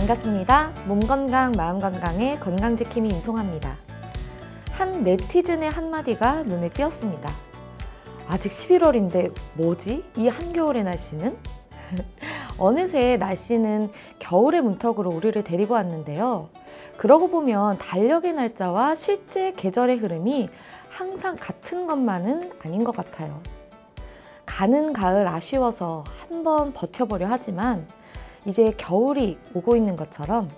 반갑습니다. 몸 건강, 마음 건강의 건강지킴이 임송합니다. 한 네티즌의 한마디가 눈에 띄었습니다. 아직 11월인데 뭐지? 이 한겨울의 날씨는? 어느새 날씨는 겨울의 문턱으로 우리를 데리고 왔는데요. 그러고 보면 달력의 날짜와 실제 계절의 흐름이 항상 같은 것만은 아닌 것 같아요. 가는 가을 아쉬워서 한번 버텨보려 하지만 이제 겨울이 오고 있는 것처럼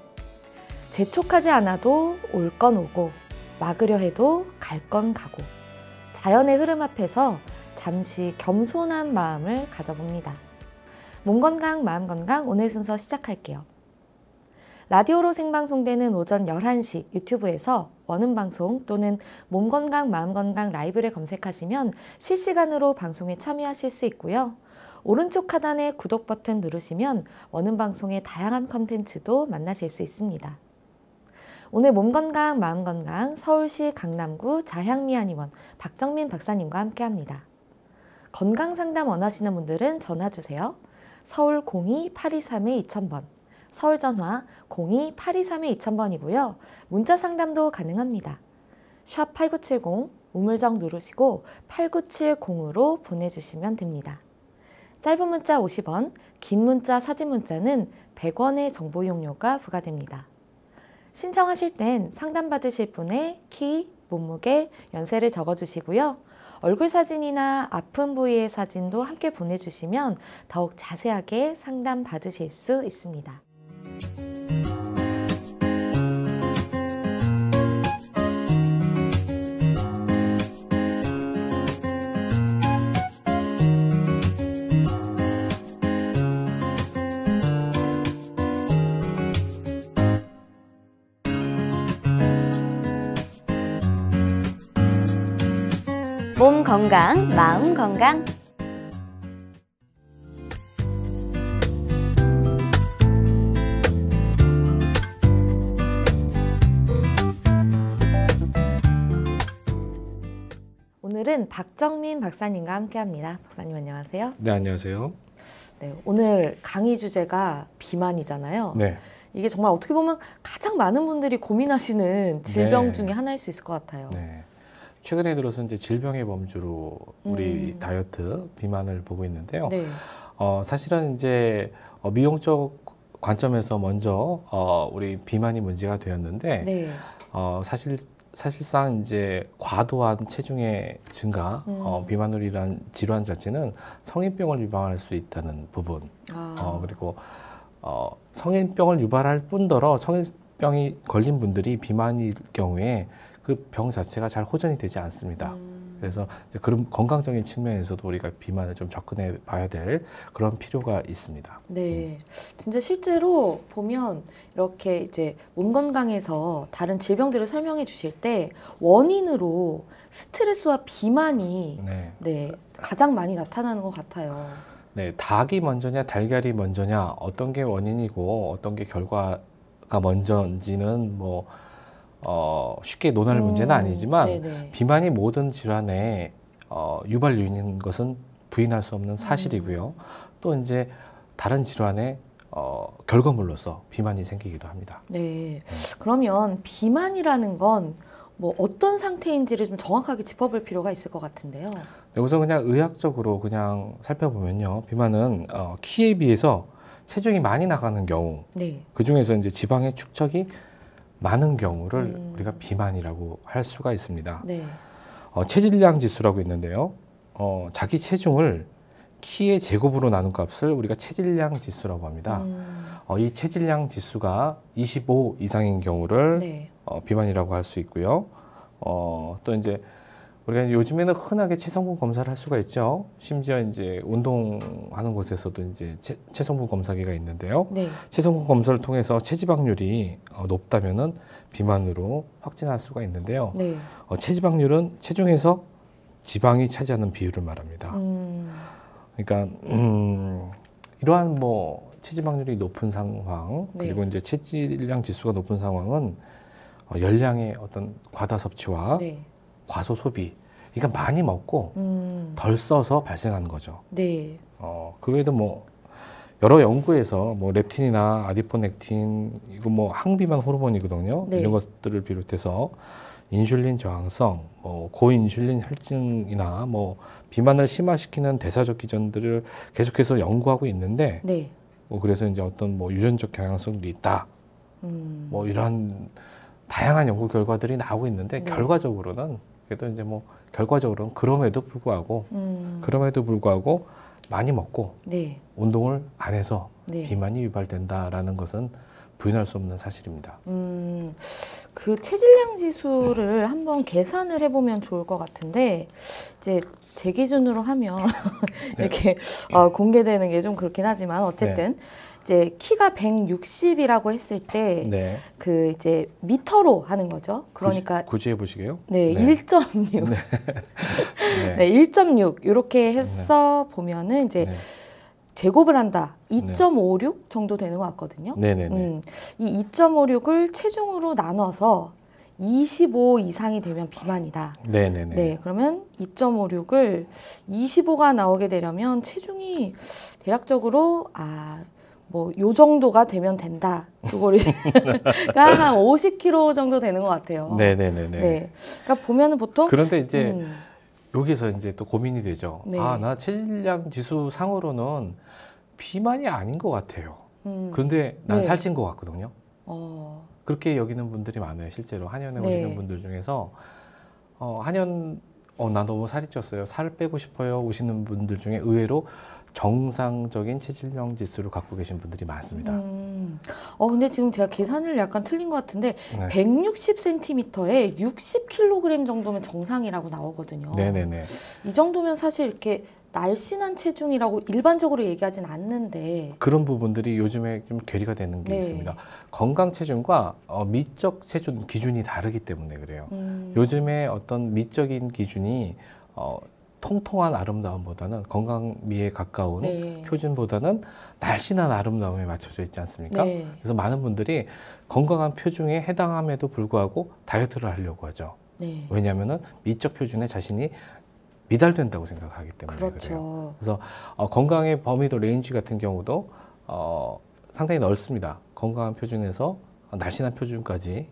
재촉하지 않아도 올 건 오고 막으려 해도 갈 건 가고 자연의 흐름 앞에서 잠시 겸손한 마음을 가져봅니다. 몸 건강, 마음 건강 오늘 순서 시작할게요. 라디오로 생방송되는 오전 11시 유튜브에서 원음방송 또는 몸 건강, 마음 건강 라이브를 검색하시면 실시간으로 방송에 참여하실 수 있고요. 오른쪽 하단에 구독 버튼 누르시면 원음방송의 다양한 컨텐츠도 만나실 수 있습니다. 오늘 몸 건강, 마음 건강 서울시 강남구 자향미 한의원 박정민 박사님과 함께합니다. 건강상담 원하시는 분들은 전화주세요. 서울 02-823-2000번, 서울 전화 02-823-2000번이고요. 문자 상담도 가능합니다. 샵 8970 우물정 누르시고 8970으로 보내주시면 됩니다. 짧은 문자 50원, 긴 문자 사진 문자는 100원의 정보 이용료가 부과됩니다. 신청하실 땐 상담받으실 분의 키, 몸무게, 연세를 적어주시고요. 얼굴 사진이나 아픈 부위의 사진도 함께 보내주시면 더욱 자세하게 상담받으실 수 있습니다. 몸 건강, 마음 건강. 오늘은 박정민 박사님과 함께합니다. 박사님 안녕하세요. 네, 안녕하세요. 네, 오늘 강의 주제가 비만이잖아요. 네. 이게 정말 어떻게 보면 가장 많은 분들이 고민하시는 질병 네. 중에 하나일 수 있을 것 같아요. 네. 최근에 들어서 이제 질병의 범주로 우리 다이어트, 비만을 보고 있는데요. 네. 사실은 이제 미용적 관점에서 먼저 우리 비만이 문제가 되었는데, 네. 사실상 이제 과도한 체중의 증가, 비만으로 인한 질환 자체는 성인병을 유발할 수 있다는 부분. 그리고 성인병을 유발할 뿐더러 성인병이 걸린 분들이 비만일 경우에 그 병 자체가 잘 호전이 되지 않습니다. 그래서 이제 그런 건강적인 측면에서도 우리가 비만을 좀 접근해 봐야 될 그런 필요가 있습니다. 네, 진짜 실제로 보면 이렇게 이제 몸 건강에서 다른 질병들을 설명해 주실 때 원인으로 스트레스와 비만이 네, 가장 많이 나타나는 것 같아요. 네, 닭이 먼저냐 달걀이 먼저냐 어떤 게 원인이고 어떤 게 결과가 먼저인지는 뭐 쉽게 논할 문제는 아니지만 네네. 비만이 모든 질환의 유발 요인인 것은 부인할 수 없는 사실이고요. 또 이제 다른 질환의 결과물로서 비만이 생기기도 합니다. 네, 그러면 비만이라는 건 뭐 어떤 상태인지를 좀 정확하게 짚어볼 필요가 있을 것 같은데요. 네, 우선 그냥 의학적으로 그냥 살펴보면요, 비만은 키에 비해서 체중이 많이 나가는 경우, 네. 그 중에서 이제 지방의 축적이 많은 경우를 우리가 비만이라고 할 수가 있습니다. 네. 체질량 지수라고 있는데요. 자기 체중을 키의 제곱으로 나눈 값을 우리가 체질량 지수라고 합니다. 이 체질량 지수가 25 이상인 경우를 네. 비만이라고 할 수 있고요. 또 이제 우리가 요즘에는 흔하게 체성분 검사를 할 수가 있죠. 심지어 이제 운동하는 곳에서도 이제 체성분 검사기가 있는데요. 네. 체성분 검사를 통해서 체지방률이 높다면은 비만으로 확진할 수가 있는데요. 네. 체지방률은 체중에서 지방이 차지하는 비율을 말합니다. 그러니까 이러한 뭐 체지방률이 높은 상황, 그리고 이제 체질량 지수가 높은 상황은 열량의 어떤 과다 섭취와 과소 소비, 그러니까 많이 먹고 덜 써서 발생하는 거죠. 네. 그 외에도 뭐 여러 연구에서 뭐 렙틴이나 아디포넥틴 이거 뭐 항비만 호르몬이거든요. 네. 이런 것들을 비롯해서 인슐린 저항성, 뭐 고인슐린 혈증이나 뭐 비만을 심화시키는 대사적 기전들을 계속해서 연구하고 있는데 네. 뭐 그래서 이제 어떤 뭐 유전적 경향성도 있다. 뭐 이런 다양한 연구 결과들이 나오고 있는데 네. 결과적으로는 그래도 이제 뭐 결과적으로는 그럼에도 불구하고 많이 먹고 네. 운동을 안 해서 네. 비만이 유발된다라는 것은 부인할 수 없는 사실입니다. 그 체질량 지수를 한번 계산을 해보면 좋을 것 같은데 이제 제 기준으로 하면 이렇게 공개되는 게 좀 그렇긴 하지만 어쨌든 이제 키가 160이라고 했을 때 네. 그 이제 미터로 하는 거죠. 그러니까 구지해 보시게요. 네, 1.6. 네. 네, 1.6 이렇게 해서 보면은 이제 네. 제곱을 한다. 2.56 정도 되는 것 같거든요. 네네네. 이 2.56을 체중으로 나눠서 25 이상이 되면 비만이다. 네네네. 네, 그러면 2.56을 25가 나오게 되려면 체중이 대략적으로 뭐 요 정도가 되면 된다. 그거를 그러니까 한 50kg 정도 되는 것 같아요. 네네네네. 네, 그러니까 보면은 보통 그런데 이제 여기서 이제 또 고민이 되죠. 네. 나 체질량 지수 상으로는 비만이 아닌 것 같아요. 그런데 난 네. 살찐 것 같거든요. 어, 그렇게 여기는 분들이 많아요. 실제로 한의원에 네. 오시는 분들 중에서 한의원 나 너무 살이 쪘어요. 살을 빼고 싶어요. 오시는 분들 중에 의외로 정상적인 체질량 지수를 갖고 계신 분들이 많습니다. 근데 지금 제가 계산을 약간 틀린 것 같은데 네. 160cm에 60kg 정도면 정상이라고 나오거든요. 네네네. 이 정도면 사실 이렇게 날씬한 체중이라고 일반적으로 얘기하진 않는데 그런 부분들이 요즘에 좀 괴리가 되는 게 네. 있습니다. 건강 체중과 미적 체중 기준이 다르기 때문에 그래요. 요즘에 어떤 미적인 기준이 통통한 아름다움보다는 건강미에 가까운 네. 표준보다는 날씬한 아름다움에 맞춰져 있지 않습니까? 네. 그래서 많은 분들이 건강한 표준에 해당함에도 불구하고 다이어트를 하려고 하죠. 네. 왜냐하면 미적 표준에 자신이 미달된다고 생각하기 때문에 그래요. 그렇죠. 그래서 건강의 범위도 레인지 같은 경우도 상당히 넓습니다. 건강한 표준에서 날씬한 표준까지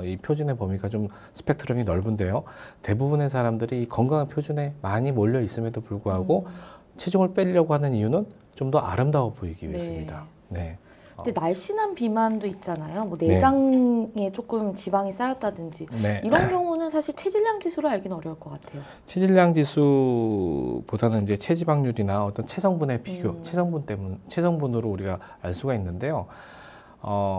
이 표준의 범위가 좀 스펙트럼이 넓은데요. 대부분의 사람들이 이 건강한 표준에 많이 몰려 있음에도 불구하고 체중을 빼려고 하는 이유는 좀 더 아름다워 보이기 위해서입니다. 네. 근데 날씬한 비만도 있잖아요. 뭐 내장에 조금 지방이 쌓였다든지 네. 이런 경우는 사실 체질량 지수로 알기는 어려울 것 같아요. 체질량 지수보다는 이제 체지방률이나 어떤 체성분의 비교, 체성분으로 우리가 알 수가 있는데요.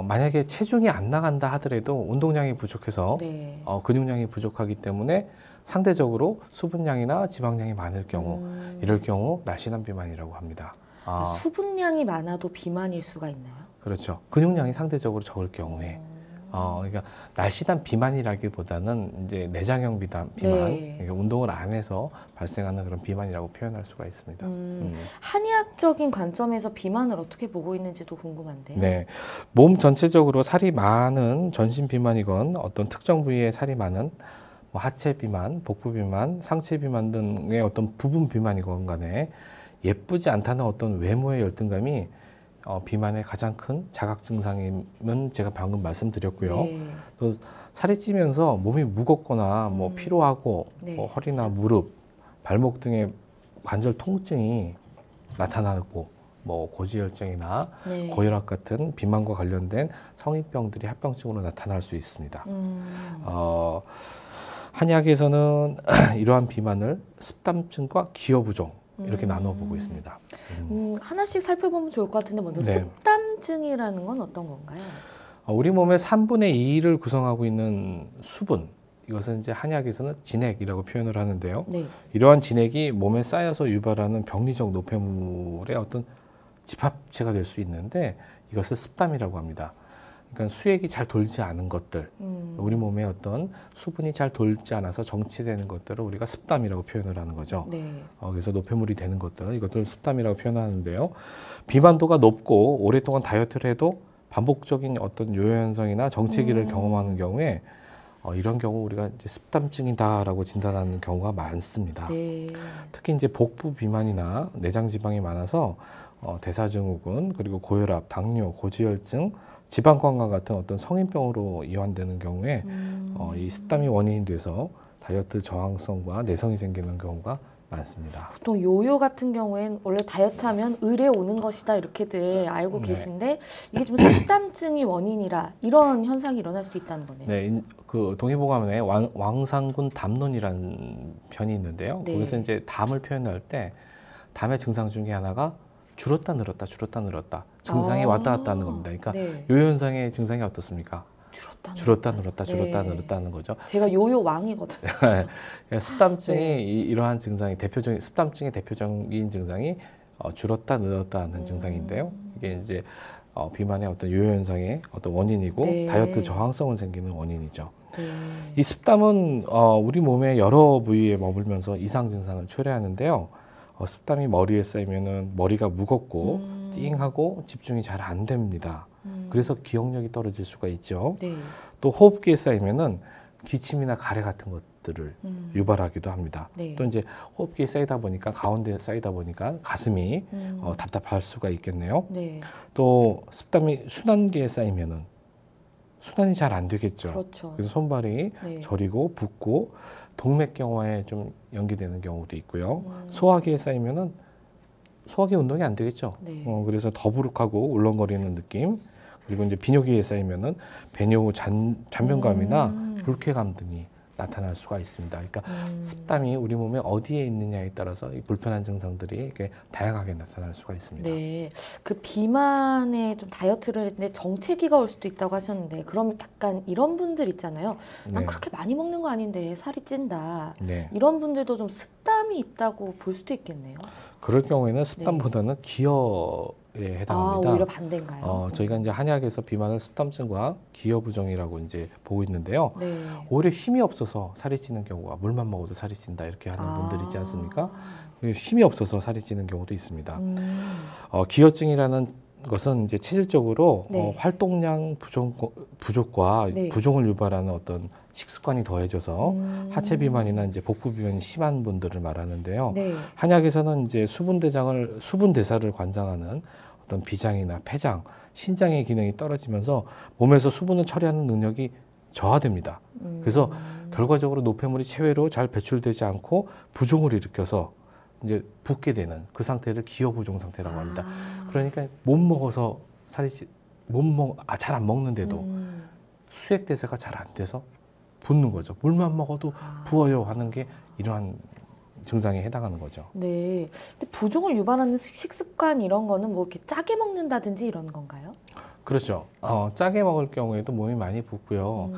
만약에 체중이 안 나간다 하더라도 운동량이 부족해서 네. 근육량이 부족하기 때문에 상대적으로 수분량이나 지방량이 많을 경우 이럴 경우 날씬한 비만이라고 합니다. 수분량이 많아도 비만일 수가 있나요? 그렇죠. 근육량이 상대적으로 적을 경우에 그러니까 날씬한 비만이라기보다는 이제 내장형 비만, 네. 그러니까 운동을 안 해서 발생하는 그런 비만이라고 표현할 수가 있습니다. 한의학적인 관점에서 비만을 어떻게 보고 있는지도 궁금한데요. 네, 몸 전체적으로 살이 많은 전신 비만이건 어떤 특정 부위에 살이 많은 뭐 하체 비만, 복부 비만, 상체 비만 등의 어떤 부분 비만이건 간에 예쁘지 않다는 어떤 외모의 열등감이 비만의 가장 큰 자각 증상임은 제가 방금 말씀드렸고요. 네. 또 살이 찌면서 몸이 무겁거나 뭐 피로하고 네. 뭐 허리나 무릎, 발목 등의 관절 통증이 나타나고 뭐 고지혈증이나 네. 고혈압 같은 비만과 관련된 성인병들이 합병증으로 나타날 수 있습니다. 한의학에서는 이러한 비만을 습담증과 기여부종 이렇게 나누어 보고 있습니다. 하나씩 살펴보면 좋을 것 같은데 먼저 네. 습담증이라는 건 어떤 건가요? 우리 몸의 3분의 2를 구성하고 있는 수분, 이것은 이제 한의학에서는 진액이라고 표현을 하는데요. 네. 이러한 진액이 몸에 쌓여서 유발하는 병리적 노폐물의 어떤 집합체가 될 수 있는데 이것을 습담이라고 합니다. 그러니까 수액이 잘 돌지 않은 것들, 우리 몸에 어떤 수분이 잘 돌지 않아서 정체되는 것들을 우리가 습담이라고 표현을 하는 거죠. 네. 그래서 노폐물이 되는 것들, 이것들을 습담이라고 표현하는데요. 비만도가 높고 오랫동안 다이어트를 해도 반복적인 어떤 요요현상이나 정체기를 경험하는 경우에 이런 경우 우리가 이제 습담증이다라고 진단하는 경우가 많습니다. 네. 특히 이제 복부 비만이나 내장 지방이 많아서 대사증후군, 그리고 고혈압, 당뇨, 고지혈증, 지방간과 같은 어떤 성인병으로 이완되는 경우에 이 습담이 원인이 돼서 다이어트 저항성과 내성이 생기는 경우가 많습니다. 보통 요요 같은 경우엔 원래 다이어트하면 을에 오는 것이다 이렇게들 알고 네. 계신데 이게 좀 습담증이 원인이라 이런 현상이 일어날 수 있다는 거네요. 네, 그 동의보감에 왕상군 담론이라는 편이 있는데요. 네. 거기서 이제 담을 표현할 때 담의 증상 중에 하나가 줄었다 늘었다 줄었다 늘었다 증상이 왔다 갔다 하는 겁니다. 그러니까 네. 요요 현상의 증상이 어떻습니까? 줄었다 늘었다 줄었다 네. 늘었다 하는 거죠. 제가 요요 왕이거든요. 습담증이 네. 이러한 증상이 대표적인 습담증의 대표적인 증상이 줄었다 늘었다 하는 증상인데요. 이게 이제 비만의 어떤 요요 현상의 어떤 원인이고 네. 다이어트 저항성을 생기는 원인이죠. 네. 이 습담은 우리 몸의 여러 부위에 머물면서 이상 증상을 초래하는데요. 습담이 머리에 쌓이면은 머리가 무겁고 띵하고 집중이 잘 안 됩니다. 그래서 기억력이 떨어질 수가 있죠. 네. 또 호흡기에 쌓이면은 기침이나 가래 같은 것들을 유발하기도 합니다. 네. 또 이제 호흡기에 쌓이다 보니까 가운데에 쌓이다 보니까 가슴이 답답할 수가 있겠네요. 네. 또 습담이 순환기에 쌓이면은 순환이 잘 안 되겠죠. 그렇죠. 그래서 손발이 네. 저리고 붓고 동맥경화에 좀 연기되는 경우도 있고요. 소화기에 쌓이면은 소화기 운동이 안 되겠죠. 네. 그래서 더부룩하고 울렁거리는 느낌. 그리고 이제 비뇨기에 쌓이면은 배뇨 잔변감이나 불쾌감 등이 나타날 수가 있습니다. 그러니까 습담이 우리 몸에 어디에 있느냐에 따라서 이 불편한 증상들이 이렇게 다양하게 나타날 수가 있습니다. 네, 그 비만에 좀 다이어트를 했는데 정체기가 올 수도 있다고 하셨는데 그럼 약간 이런 분들 있잖아요. 난 네. 그렇게 많이 먹는 거 아닌데 살이 찐다. 네. 이런 분들도 좀 습담이 있다고 볼 수도 있겠네요. 그럴 경우에는 습담보다는 기여에 해당합니다. 오히려 반대인가요? 저희가 이제 한약에서 비만을 습담증과 기여부종이라고 이제 보고 있는데요. 네. 오히려 힘이 없어서 살이 찌는 경우가 물만 먹어도 살이 찐다 이렇게 하는 분들 있지 않습니까? 힘이 없어서 살이 찌는 경우도 있습니다. 기여증이라는 것은 이제 체질적으로 네. 활동량 부족과 네. 부종을 유발하는 어떤 식습관이 더해져서 하체 비만이나 이제 복부 비만이 심한 분들을 말하는데요. 네. 한약에서는 이제 수분 대사를 관장하는 어떤 비장이나 폐장, 신장의 기능이 떨어지면서 몸에서 수분을 처리하는 능력이 저하됩니다. 그래서 결과적으로 노폐물이 체외로 잘 배출되지 않고 부종을 일으켜서 이제 붓게 되는 그 상태를 기여부종 상태라고 합니다. 그러니까 못 먹어서 잘 안 먹는데도 수액 대사가 잘 안 돼서 붓는 거죠. 물만 먹어도 부어요 하는 게 이러한 증상에 해당하는 거죠. 네. 근데 부종을 유발하는 식습관 이런 거는 뭐 이렇게 짜게 먹는다든지 이런 건가요? 그렇죠. 짜게 먹을 경우에도 몸이 많이 붓고요.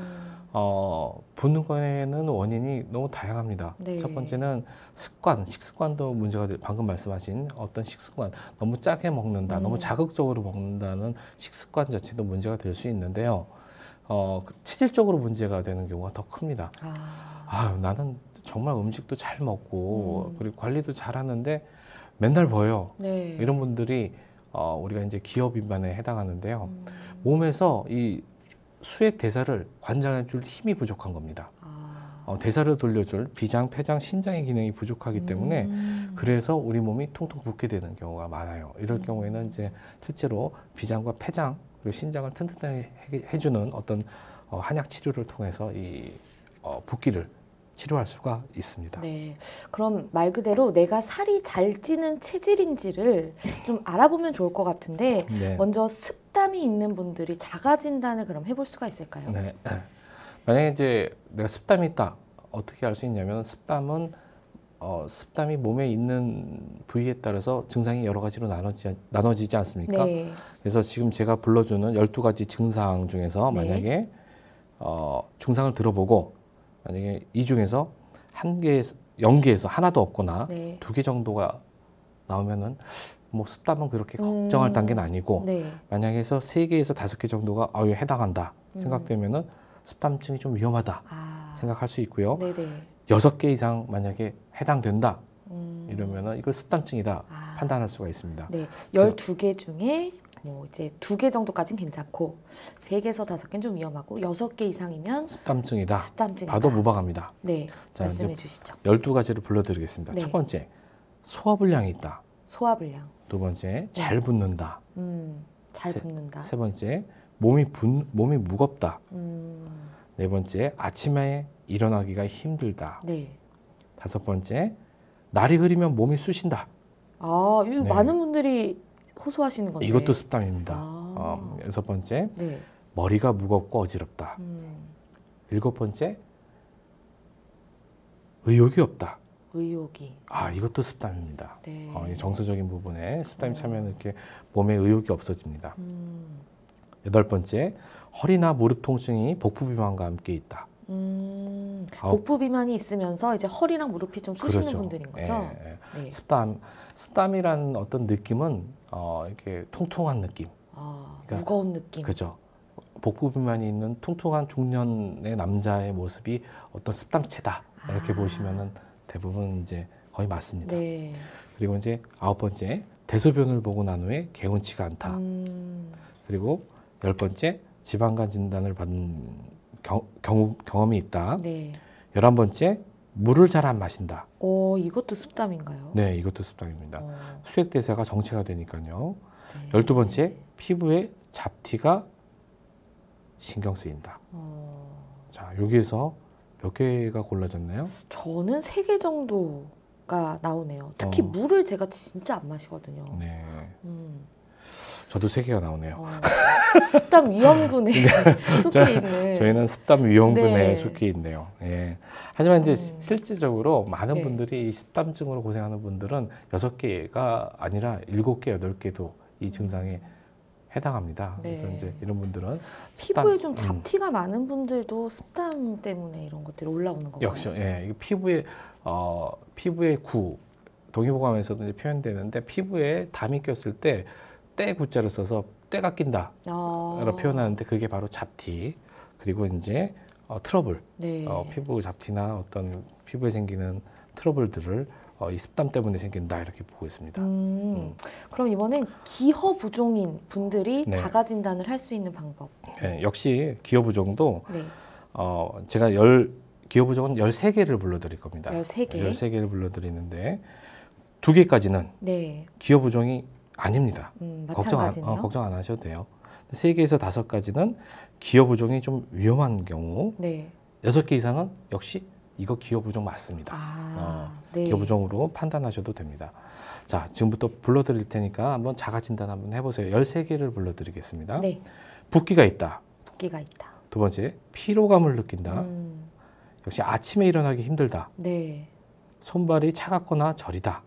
붓는 거에는 원인이 너무 다양합니다. 네. 첫 번째는 식습관도 문제가 방금 말씀하신 어떤 식습관, 너무 짜게 먹는다, 너무 자극적으로 먹는다는 식습관 자체도 문제가 될 수 있는데요. 체질적으로 문제가 되는 경우가 더 큽니다. 나는 정말 음식도 잘 먹고 그리고 관리도 잘 하는데 맨날 버요. 네. 이런 분들이 우리가 이제 기여비만에 해당하는데요. 몸에서 이 수액 대사를 관장해 줄 힘이 부족한 겁니다. 대사를 돌려줄 비장, 폐장, 신장의 기능이 부족하기 때문에 그래서 우리 몸이 통통 붓게 되는 경우가 많아요. 이럴 경우에는 이제 실제로 비장과 폐장 그리고 신장을 튼튼하게 해주는 어떤 한약 치료를 통해서 이 붓기를 치료할 수가 있습니다. 네. 그럼 말 그대로 내가 살이 잘 찌는 체질인지를 좀 알아보면 좋을 것 같은데 네. 먼저 습담이 있는 분들이 자가 진단을 그럼 해볼 수가 있을까요? 네. 만약에 이제 내가 습담이 있다. 어떻게 알 수 있냐면 습담이 몸에 있는 부위에 따라서 증상이 여러 가지로 나눠지지 않습니까? 네. 그래서 지금 제가 불러주는 12가지 증상 중에서 네. 만약에 증상을 들어보고 만약에 이 중에서 0개에서 하나도 없거나 네. 2개 정도가 나오면은 뭐 습담은 그렇게 걱정할 단계는 아니고 네. 만약에서 3개에서 5개 정도가 해당한다 생각되면은 습담증이 좀 위험하다 생각할 수 있고요. 네네. 6개 이상 만약에 해당된다 이러면은 이거 습담증이다 판단할 수가 있습니다. 네. 12개 중에 뭐 이제 2개 정도까지는 괜찮고 3개에서 5개는 좀 위험하고 6개 이상이면 습담증이다. 습담증이다. 봐도 무방합니다. 네. 자, 말씀해 이제 주시죠. 12가지를 불러드리겠습니다. 네. 첫 번째, 소화불량이 있다. 소화불량. 두 번째, 잘 붓는다. 잘 붓는다. 세 번째, 몸이 무겁다. 네 번째, 아침에 일어나기가 힘들다. 네. 다섯 번째, 날이 흐리면 몸이 쑤신다. 아, 이거 네. 많은 분들이 호소하시는 건데. 이것도 습담입니다. 아. 여섯 번째, 네. 머리가 무겁고 어지럽다. 일곱 번째, 의욕이 없다. 의욕이. 아, 이것도 습담입니다. 네. 이 정서적인 부분에 습담이 차면 이렇게 몸에 의욕이 없어집니다. 여덟 번째, 허리나 무릎 통증이 복부 비만과 함께 있다. 복부 비만이 있으면서 이제 허리랑 무릎이 좀 쑤시는 그렇죠. 분들인 거죠. 예. 네. 습담이라는 어떤 느낌은 이렇게 통통한 느낌. 그러니까 무거운 느낌. 그죠. 복부 비만이 있는 퉁퉁한 중년의 남자의 모습이 어떤 습담체다. 이렇게 보시면은 대부분 이제 거의 맞습니다. 네. 그리고 이제 아홉 번째, 대소변을 보고 난 후에 개운치가 않다. 그리고 열 번째, 지방간 진단을 받은 경험이 있다. 네. 11번째, 물을 잘 안 마신다. 이것도 습담인가요? 네, 이것도 습담입니다. 수액대사가 정체가 되니까요. 네. 12번째, 피부에 잡티가 신경 쓰인다. 자, 여기에서 몇 개가 골라졌나요? 저는 3개 정도가 나오네요. 특히 물을 제가 진짜 안 마시거든요. 네. 저도 3개가 나오네요. 습담 위험군에 속해 있는. 저희는 습담 위험군에 네. 속해 있네요. 예. 하지만 이제 실질적으로 많은 네. 분들이 이 습담증으로 고생하는 분들은 6개가 아니라 7개, 8개도 이 증상에 해당합니다. 네. 그래서 이제 이런 분들은 피부에 좀 잡티가 많은 분들도 습담 때문에 이런 것들이 올라오는 건가요? 역시 이거 피부의 구 동의보감에서도 이제 표현되는데 피부에 담이 꼈을 때 때 구자를 써서 때가 낀다 라고 표현하는데 그게 바로 잡티 그리고 이제 트러블 네. 피부 잡티나 어떤 피부에 생기는 트러블들을 이 습담 때문에 생긴다 이렇게 보고 있습니다. 그럼 이번엔 기허부종인 분들이 네. 자가 진단을 할 수 있는 방법. 네, 역시 기허부종도 네. 제가 기허부종은 13개를 불러드릴 겁니다. 13개. 13개를 불러드리는데 2개까지는 네. 기허부종이 아닙니다. 마찬가지네요. 걱정 안 하셔도 돼요. 3개에서 5가지는 기허부종이 좀 위험한 경우 네. 6개 이상은 역시 이거 기허부종 맞습니다. 네. 기허부종으로 판단하셔도 됩니다. 자, 지금부터 불러드릴 테니까 한번 자가진단 한번 해보세요. 13개를 불러드리겠습니다. 네. 붓기가 있다. 붓기가 있다. 두 번째, 피로감을 느낀다. 역시 아침에 일어나기 힘들다. 네. 손발이 차갑거나 저리다.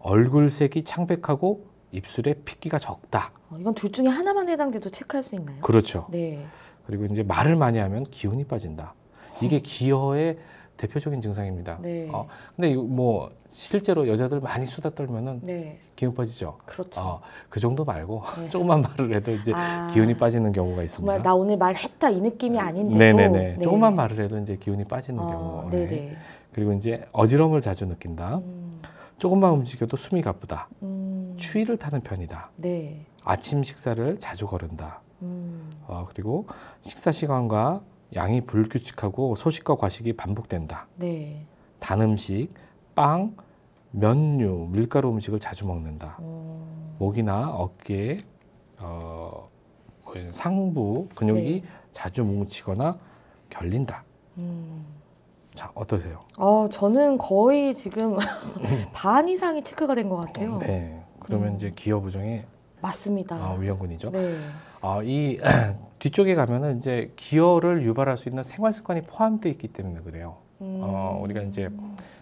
얼굴색이 창백하고 입술에 핏기가 적다. 이건 둘 중에 하나만 해당돼도 체크할 수 있나요? 그렇죠. 네. 그리고 이제 말을 많이 하면 기운이 빠진다. 이게 기허의 대표적인 증상입니다. 네. 근데 이거 뭐 실제로 여자들 많이 수다 떨면은 네. 기운 빠지죠. 그렇죠. 그 정도 말고 네. 조금만 말을 해도 이제 기운이 빠지는 경우가 있습니다. 정말 나 오늘 말했다 이 느낌이 아닌데도 네네네. 네. 조금만 말을 해도 이제 기운이 빠지는 경우. 네네. 네. 그리고 이제 어지러움을 자주 느낀다. 조금만 움직여도 숨이 가쁘다. 추위를 타는 편이다. 네. 아침 식사를 자주 거른다. 그리고 식사 시간과 양이 불규칙하고 소식과 과식이 반복된다. 네. 단 음식, 빵, 면류, 밀가루 음식을 자주 먹는다. 목이나 어깨, 상부 근육이 네. 자주 뭉치거나 결린다. 자, 어떠세요? 저는 거의 지금 반 이상이 체크가 된 것 같아요. 네. 그러면 이제 기허부종의 맞습니다. 위험군이죠. 네. 이 뒤쪽에 가면은 이제 기허를 유발할 수 있는 생활 습관이 포함되어 있기 때문에 그래요. 우리가 이제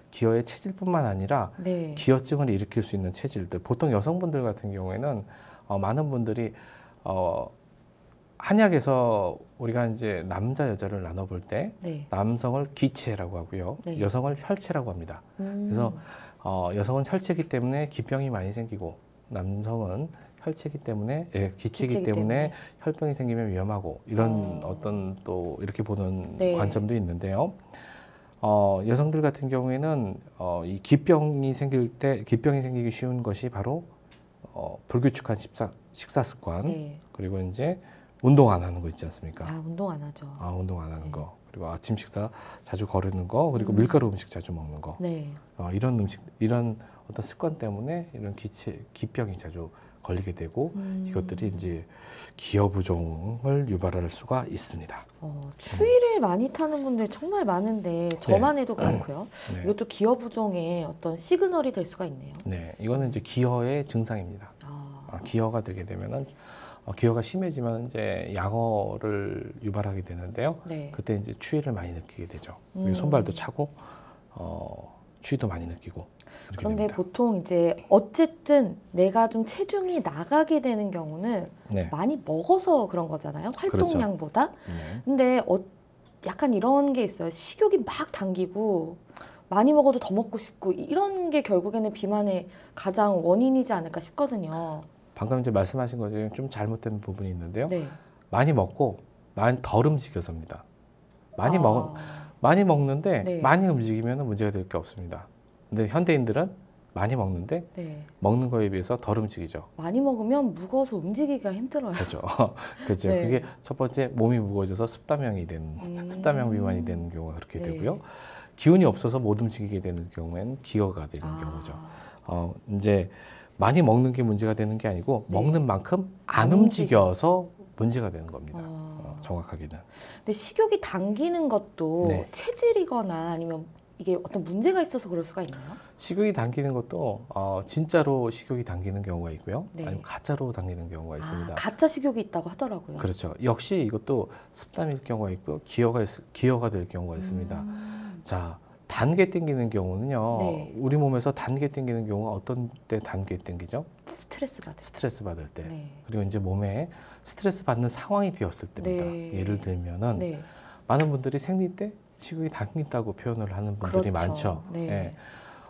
기허의 체질뿐만 아니라 네. 기허증을 일으킬 수 있는 체질들. 보통 여성분들 같은 경우에는 많은 분들이 한약에서 우리가 이제 남자 여자를 나눠볼 때 네. 남성을 기체라고 하고요, 네. 여성을 혈체라고 합니다. 그래서 여성은 혈체이기 때문에 기병이 많이 생기고 남성은 혈체이기 때문에 기체이기 때문에 혈병이 생기면 위험하고 이런 어떤 또 이렇게 보는 네. 관점도 있는데요. 여성들 같은 경우에는 이 기병이 생기기 쉬운 것이 바로 불규칙한 식사 습관 네. 그리고 이제 운동 안 하는 거 있지 않습니까? 운동 안 하죠. 운동 안 하는 거 그리고 아침 식사 자주 거르는 거, 그리고 밀가루 음식 자주 먹는 거, 네. 이런 음식, 이런 어떤 습관 때문에 이런 기병이 자주 걸리게 되고 이것들이 이제 기여부종을 유발할 수가 있습니다. 추위를 많이 타는 분들 정말 많은데 저만 해도 그렇고요. 네. 이것도 기여부종의 어떤 시그널이 될 수가 있네요. 네, 이거는 이제 기여의 증상입니다. 기여가 되게 되면은 기여가 심해지면 이제 양어를 유발하게 되는데요. 네. 그때 이제 추위를 많이 느끼게 되죠. 그리고 손발도 차고 추위도 많이 느끼고. 그런데 됩니다. 보통 이제 어쨌든 내가 좀 체중이 나가게 되는 경우는 네. 많이 먹어서 그런 거잖아요. 활동량보다. 네. 근데 약간 이런 게 있어요. 식욕이 막 당기고 많이 먹어도 더 먹고 싶고 이런 게 결국에는 비만의 가장 원인이지 않을까 싶거든요. 방금 이제 말씀하신 것 중에 좀 잘못된 부분이 있는데요. 네. 많이 먹고 많이 덜 움직여서입니다. 많이 먹는데 네. 많이 움직이면 문제가 될 게 없습니다. 근데 현대인들은 많이 먹는데 네. 먹는 거에 비해서 덜 움직이죠. 많이 먹으면 무거워서 움직이기가 힘들어요. 그렇죠. 그렇죠. 네. 그게 첫 번째 몸이 무거워져서 습다명이 되는 습다명 비만이 되는 경우가 그렇게 네. 되고요. 기운이 없어서 못 움직이게 되는 경우에는 기여가 되는 경우죠. 이제 많이 먹는 게 문제가 되는 게 아니고 네. 먹는 만큼 안 움직여서 문제가 되는 겁니다. 정확하게는. 근데 식욕이 당기는 것도 네. 체질이거나 아니면 이게 어떤 문제가 있어서 그럴 수가 있나요? 식욕이 당기는 것도 진짜로 식욕이 당기는 경우가 있고요. 네. 아니면 가짜로 당기는 경우가 있습니다. 가짜 식욕이 있다고 하더라고요. 그렇죠. 역시 이것도 습담일 경우가 있고 기여가 될 경우가 있습니다. 자, 단계 땡기는 경우는요. 네. 우리 몸에서 단계 땡기는 경우가 어떤 때 단계 땡기죠? 스트레스 받을 때. 스트레스 받을 때. 네. 그리고 이제 몸에 스트레스 받는 상황이 되었을 때입니다. 네. 예를 들면은 네. 많은 분들이 생리 때 식욕이 당긴다고 표현을 하는 분들이 그렇죠. 많죠. 네. 예.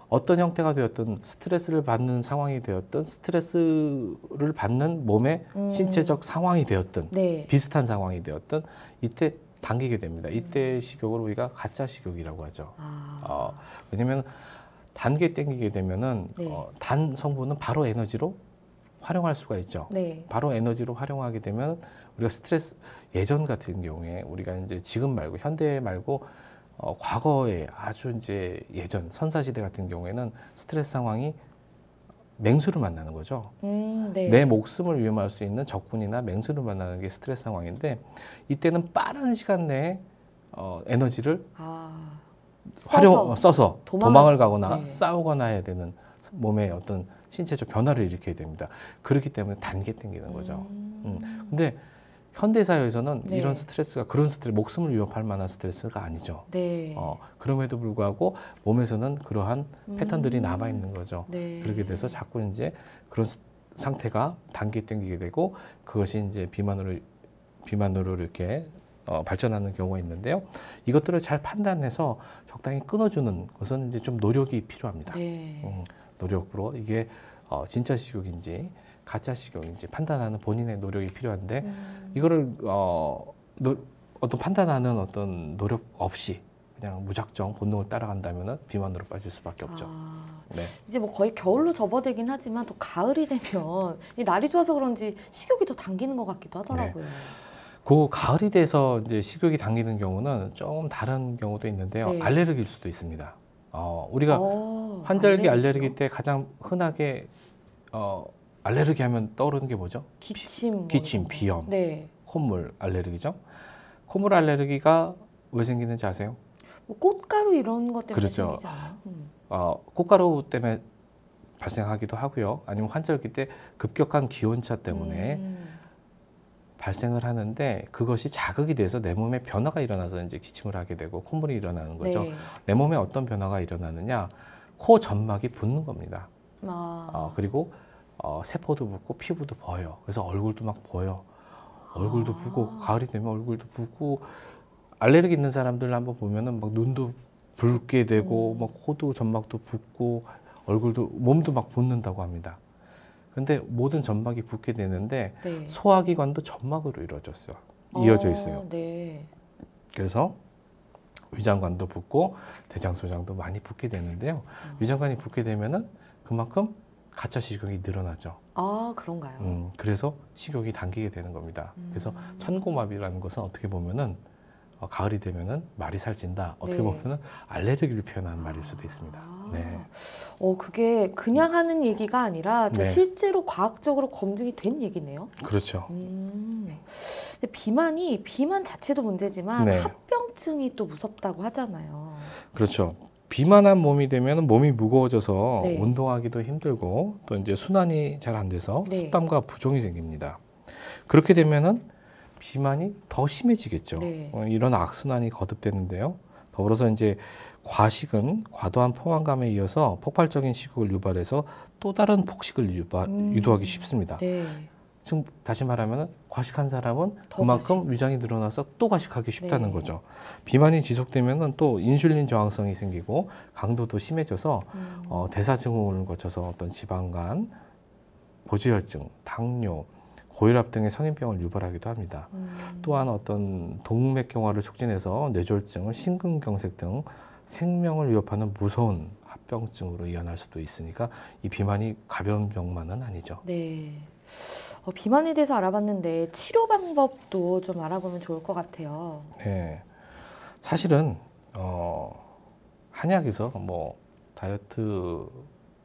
어떤 형태가 되었든 스트레스를 받는 상황이 되었든 스트레스를 받는 몸의 신체적 상황이 되었든 네. 비슷한 상황이 되었든 이때 당기게 됩니다. 이때 식욕을 우리가 가짜 식욕이라고 하죠. 왜냐하면 단계 땡기게 되면은 네. 단 성분은 바로 에너지로 활용할 수가 있죠. 네. 바로 에너지로 활용하게 되면 우리가 스트레스 예전 같은 경우에 우리가 이제 지금 말고 현대 말고 과거에 아주 이제 예전 선사시대 같은 경우에는 스트레스 상황이 맹수를 만나는 거죠. 네. 내 목숨을 위험할 수 있는 적군이나 맹수를 만나는 게 스트레스 상황인데 이때는 빠른 시간 내에 에너지를 써서 도망을 가거나 네. 싸우거나 해야 되는 몸의 어떤 신체적 변화를 일으켜야 됩니다. 그렇기 때문에 단계 땡기는 거죠. 근데 현대사회에서는 네. 이런 스트레스가 그런 스트레스, 목숨을 위협할 만한 스트레스가 아니죠. 네. 그럼에도 불구하고 몸에서는 그러한 패턴들이 남아 있는 거죠. 네. 그렇게 돼서 자꾸 이제 그런 상태가 단계 땡기게 되고 그것이 이제 비만으로 이렇게 발전하는 경우가 있는데요. 이것들을 잘 판단해서 적당히 끊어주는 것은 이제 좀 노력이 필요합니다. 네. 노력으로 이게 진짜 식욕인지 가짜 식욕인지 판단하는 본인의 노력이 필요한데 이거를 어떤 판단하는 어떤 노력 없이 그냥 무작정 본능을 따라간다면은 비만으로 빠질 수밖에 없죠. 네. 이제 뭐 거의 겨울로 접어들긴 하지만 또 가을이 되면 이 날이 좋아서 그런지 식욕이 더 당기는 것 같기도 하더라고요. 그 가을이 돼서 이제 식욕이 당기는 경우는 좀 다른 경우도 있는데요. 네. 알레르기일 수도 있습니다. 우리가 환절기 알레르기 때 가장 흔하게 알레르기 하면 떠오르는 게 뭐죠? 기침, 비염, 네. 콧물 알레르기죠. 콧물 알레르기가 왜 생기는지 아세요? 뭐 꽃가루 이런 것 때문에 그렇죠. 생기잖아요. 꽃가루 때문에 발생하기도 하고요. 아니면 환절기 때 급격한 기온차 때문에 발생을 하는데 그것이 자극이 돼서 내 몸에 변화가 일어나서 이제 기침을 하게 되고 콧물이 일어나는 거죠. 네. 내 몸에 어떤 변화가 일어나느냐? 코 점막이 붓는 겁니다. 그리고 세포도 붓고 피부도 보여요. 그래서 얼굴도 막 보여. 얼굴도 붓고 가을이 되면 얼굴도 붓고 알레르기 있는 사람들 한번 보면은 막 눈도 붉게 되고 막 코도 점막도 붓고 얼굴도 몸도 막 붓는다고 합니다. 근데 모든 점막이 붓게 되는데 네. 소화기관도 점막으로 이어져 있어요. 네. 그래서 위장관도 붓고 대장소장도 많이 붓게 되는데요. 위장관이 붓게 되면은 그만큼 가짜 식욕이 늘어나죠. 그런가요? 그래서 식욕이 당기게 되는 겁니다. 그래서 천고마비라는 것은 어떻게 보면은 가을이 되면은 말이 살찐다. 어떻게 네. 보면은 알레르기를 표현하는 말일 수도 있습니다. 네. 그게 그냥 하는 얘기가 아니라 네. 실제로 과학적으로 검증이 된 얘기네요. 그렇죠. 근데 비만 자체도 문제지만 네. 합병증이 또 무섭다고 하잖아요. 그렇죠. 비만한 몸이 되면 몸이 무거워져서 네. 운동하기도 힘들고 또 이제 순환이 잘 안 돼서 네. 습담과 부종이 생깁니다. 그렇게 되면은 비만이 더 심해지겠죠. 네. 이런 악순환이 거듭되는데요. 더불어서 이제 과식은 과도한 포만감에 이어서 폭발적인 식욕을 유발해서 또 다른 폭식을 유도하기 쉽습니다. 네. 지금 다시 말하면 과식한 사람은 더 그만큼 과식. 위장이 늘어나서 또 과식하기 쉽다는 네. 거죠. 비만이 지속되면 또 인슐린 저항성이 생기고 강도도 심해져서 대사증후군을 거쳐서 어떤 지방간, 고지혈증, 당뇨, 고혈압 등의 성인병을 유발하기도 합니다. 또한 어떤 동맥경화를 촉진해서 뇌졸중, 심근경색 등 생명을 위협하는 무서운 합병증으로 이어날 수도 있으니까 이 비만이 가벼운 병만은 아니죠. 네. 비만에 대해서 알아봤는데 치료 방법도 좀 알아보면 좋을 것 같아요. 네, 사실은 한약에서 뭐 다이어트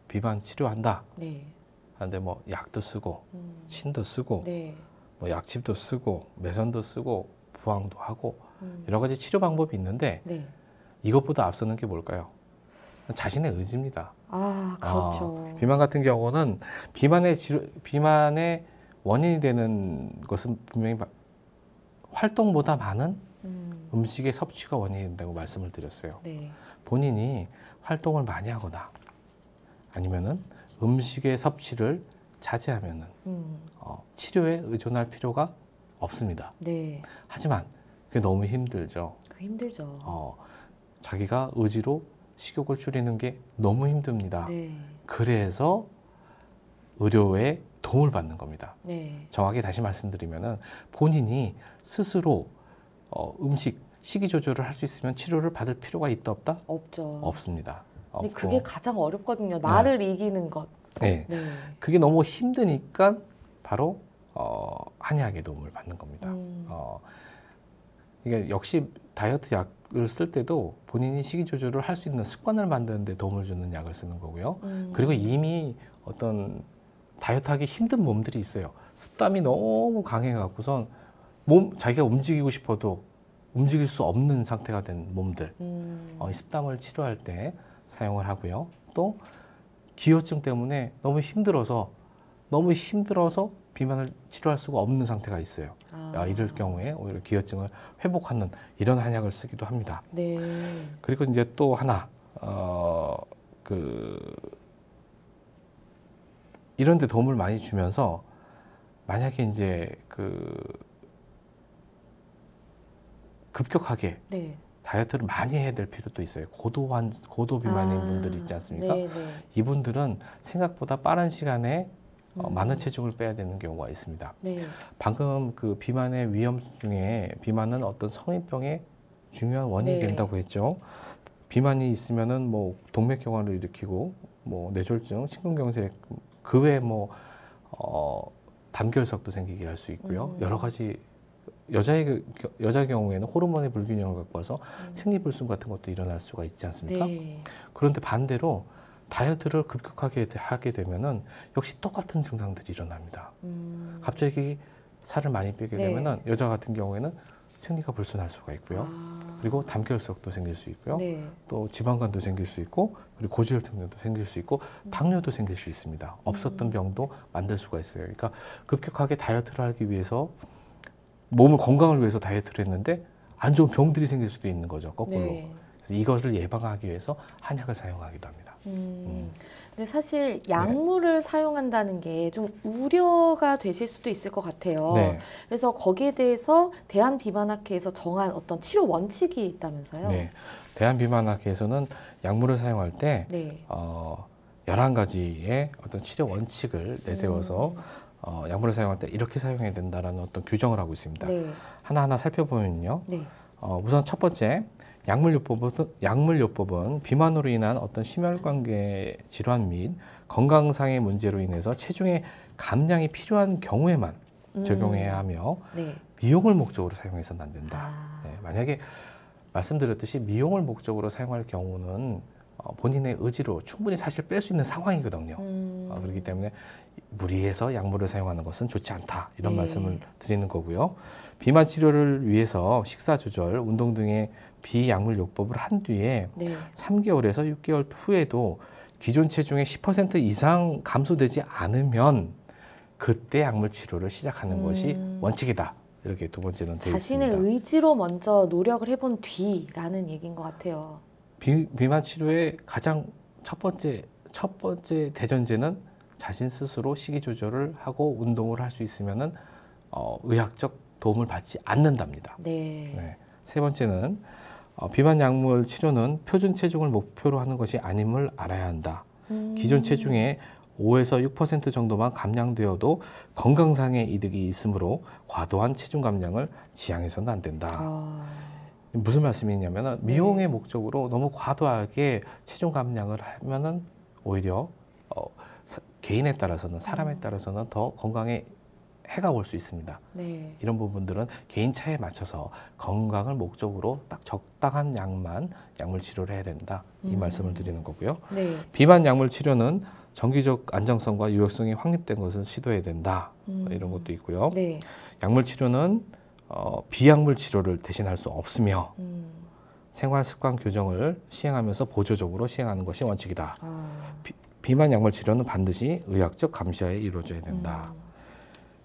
비만 치료한다 네. 하는데 뭐 약도 쓰고 침도 쓰고 네. 뭐 약집도 쓰고 매선도 쓰고 부항도 하고 여러 가지 치료 방법이 있는데 네. 이것보다 앞서는 게 뭘까요? 자신의 의지입니다. 그렇죠. 비만 같은 경우는 비만의 원인이 되는 것은 분명히 활동보다 많은 음식의 섭취가 원인이 된다고 말씀을 드렸어요. 네. 본인이 활동을 많이 하거나 아니면은 음식의 섭취를 자제하면은 치료에 의존할 필요가 없습니다. 네. 하지만 그게 너무 힘들죠. 힘들죠. 자기가 의지로 식욕을 줄이는 게 너무 힘듭니다. 네. 그래서 의료의 도움을 받는 겁니다. 네. 정확히 다시 말씀드리면은 본인이 스스로 음식, 식이 조절을 할 수 있으면 치료를 받을 필요가 있다 없다? 없죠. 없습니다. 근데 없고. 그게 가장 어렵거든요. 나를 이기는 것. 네. 네. 그게 너무 힘드니까 바로 한약의 도움을 받는 겁니다. 이게 역시 다이어트 약을 쓸 때도 본인이 식이 조절을 할 수 있는 습관을 만드는 데 도움을 주는 약을 쓰는 거고요. 그리고 이미 어떤 다이어트하기 힘든 몸들이 있어요. 습담이 너무 강해갖고선 자기가 움직이고 싶어도 움직일 수 없는 상태가 된 몸들, 이 습담을 치료할 때 사용을 하고요. 또 기혈증 때문에 너무 힘들어서 비만을 치료할 수가 없는 상태가 있어요. 이럴 경우에 오히려 기혈증을 회복하는 이런 한약을 쓰기도 합니다. 네. 그리고 이제 또 하나 이런 데 도움을 많이 주면서 만약에 이제 급격하게 네. 다이어트를 많이 해야 될 필요도 있어요. 고도 비만인 분들 있지 않습니까? 네, 네. 이분들은 생각보다 빠른 시간에 많은 체중을 빼야 되는 경우가 있습니다. 네. 방금 그 비만의 위험 중에 비만은 어떤 성인병의 중요한 원인이 네. 된다고 했죠. 비만이 있으면은 뭐 동맥경화를 일으키고 뭐 뇌졸중, 심근경색 그 외에 뭐 담결석도 생기게 할 수 있고요. 여러 가지 여자 경우에는 호르몬의 불균형을 갖고 와서 생리불순 같은 것도 일어날 수가 있지 않습니까? 네. 그런데 반대로 다이어트를 급격하게 하게 되면은 역시 똑같은 증상들이 일어납니다. 갑자기 살을 많이 빼게 네. 되면은 여자 같은 경우에는 생리가 불순할 수가 있고요. 그리고 담결석도 생길 수 있고요. 네. 또 지방간도 생길 수 있고 그리고 고지혈증도 생길 수 있고 당뇨도 생길 수 있습니다. 없었던 병도 만들 수가 있어요. 그러니까 급격하게 다이어트를 하기 위해서 몸을 건강을 위해서 다이어트를 했는데 안 좋은 병들이 생길 수도 있는 거죠. 거꾸로. 네. 그래서 이것을 예방하기 위해서 한약을 사용하기도 합니다. 근데 사실 약물을 사용한다는 게 좀 우려가 되실 수도 있을 것 같아요. 네. 그래서 거기에 대해서 대한비만학회에서 정한 어떤 치료 원칙이 있다면서요? 네. 대한비만학회에서는 약물을 사용할 때 네. 11가지의 어떤 치료 원칙을 내세워서 약물을 사용할 때 이렇게 사용해야 된다라는 어떤 규정을 하고 있습니다. 네. 하나하나 살펴보면요. 네. 우선 첫 번째 약물요법은 비만으로 인한 어떤 심혈관계 질환 및 건강상의 문제로 인해서 체중의 감량이 필요한 경우에만 적용해야 하며 네. 미용을 목적으로 사용해서는 안 된다. 아. 네, 만약에 말씀드렸듯이 미용을 목적으로 사용할 경우는 본인의 의지로 충분히 사실 뺄 수 있는 상황이거든요. 그렇기 때문에 무리해서 약물을 사용하는 것은 좋지 않다. 이런 네. 말씀을 드리는 거고요. 비만 치료를 위해서 식사 조절, 운동 등의 비약물 요법을 한 뒤에 네. 3개월에서 6개월 후에도 기존 체중의 10% 이상 감소되지 않으면 그때 약물 치료를 시작하는 것이 원칙이다. 이렇게 두 번째는 되어 자신의 있습니다. 의지로 먼저 노력을 해본 뒤라는 얘기인 것 같아요. 비만 치료의 가장 첫 번째 대전제는 자신 스스로 식이 조절을 하고 운동을 할 수 있으면은 의학적 도움을 받지 않는답니다. 네. 네. 세 번째는 비만 약물 치료는 표준 체중을 목표로 하는 것이 아님을 알아야 한다. 기존 체중의 5에서 6% 정도만 감량되어도 건강상의 이득이 있으므로 과도한 체중 감량을 지향해서는 안 된다. 무슨 말씀이냐면은 미용의 목적으로 너무 과도하게 체중 감량을 하면은 오히려 개인에 따라서는 사람에 따라서는 더 건강에 해가 올 수 있습니다. 네. 이런 부분들은 개인 차에 맞춰서 건강을 목적으로 딱 적당한 양만 약물 치료를 해야 된다. 이 말씀을 드리는 거고요. 네. 비만 약물 치료는 정기적 안정성과 유효성이 확립된 것을 시도해야 된다. 이런 것도 있고요. 네. 약물 치료는 비약물 치료를 대신할 수 없으며 생활 습관 교정을 시행하면서 보조적으로 시행하는 것이 원칙이다. 비만 약물 치료는 반드시 의학적 감시하에 이루어져야 된다.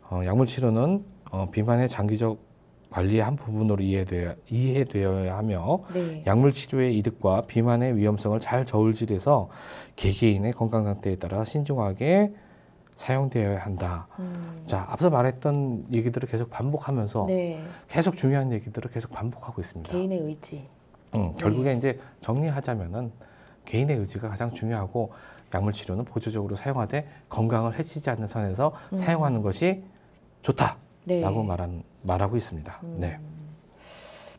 약물 치료는 비만의 장기적 관리의 한 부분으로 이해되어야 하며 네. 약물 치료의 이득과 비만의 위험성을 잘 저울질해서 개개인의 건강 상태에 따라 신중하게 사용되어야 한다. 자, 앞서 말했던 얘기들을 계속 반복하면서 네. 계속 중요한 얘기들을 계속 반복하고 있습니다. 개인의 의지. 결국에 이제 정리하자면은 개인의 의지가 가장 중요하고 약물 치료는 보조적으로 사용하되 건강을 해치지 않는 선에서 사용하는 것이 좋다라고 네. 말하고 있습니다. 네.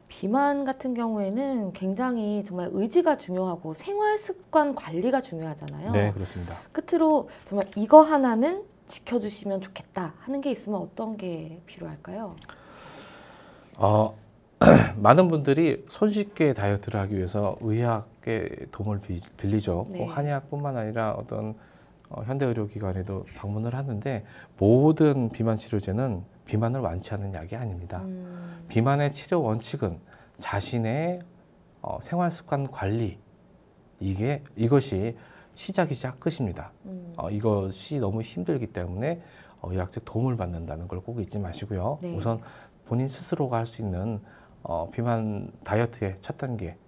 비만 같은 경우에는 굉장히 정말 의지가 중요하고 생활 습관 관리가 중요하잖아요. 네, 그렇습니다. 끝으로 정말 이거 하나는 지켜주시면 좋겠다 하는 게 있으면 어떤 게 필요할까요? 많은 분들이 손쉽게 다이어트를 하기 위해서 의학의 도움을 빌리죠. 네. 꼭 한의학뿐만 아니라 어떤 현대의료기관에도 방문을 하는데 모든 비만 치료제는 비만을 완치하는 약이 아닙니다. 비만의 치료 원칙은 자신의 생활 습관 관리 이것이 시작이자 끝입니다. 이것이 너무 힘들기 때문에 의학적 도움을 받는다는 걸 꼭 잊지 마시고요. 네. 우선 본인 스스로가 할 수 있는 비만 다이어트의 첫 단계